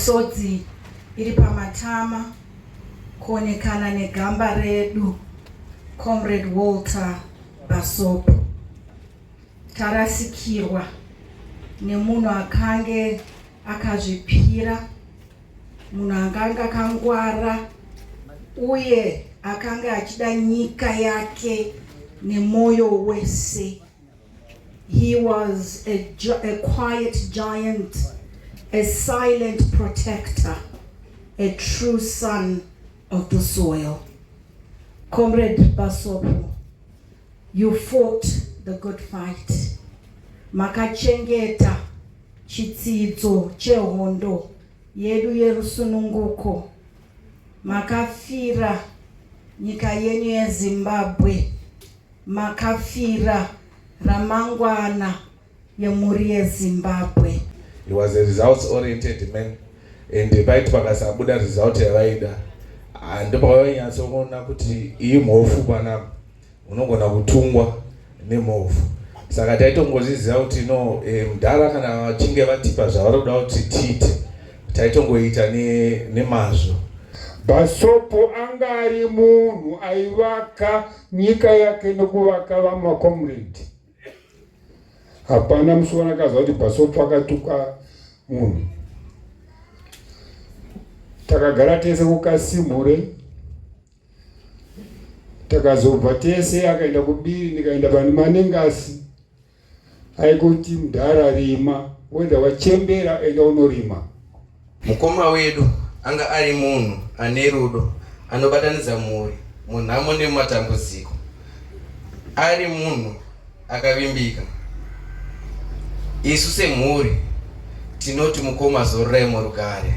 misodzi iri pamatama kuonekana negamba redu Comrade Walter Basopo. Tarasikirwa nemunhu akange akazvipira, munhu akanga akangwara uye akanga achida nyika yake nemoyo wese. He was a quiet giant, a silent protector, a true son of the soil. Comrade Basopo, you fought the good fight. Makachengeta chitsidzo chehondo yedu yerusununguko. Makafira nyika yenyu yeZimbabwe. Makafira ramangwana yemhuri yeZimbabwe. He was a results-oriented man, and paiti pakasabuda result yavaida, ndipo pavainyatsoona kuti iyi mhofu panapa unogona kutungwa nemhofu. Saka taitongozviziva kuti no, mudhara kana vachinge vatipa zvavari kuda kuti tiite, taitongoita nemazvo. Basopo anga ari munhu aivaka nyika yake nokuvaka vamakomrade. Hapana musi wanakaziva kuti Basopo akatuka munhu. Takagara tese kukasimure, takazobva tese akaenda kubiri, ndikaenda pane manengasi. Aikuti mudhara rima, wenda wachembera enda unorima. Mukoma wedu anga ari munhu ane rudo, anobatanidza mhuri munhamo nemumatambudziko. Ari munhu akavimbika. Isu semhuri tinoti mukoma zororai murugare.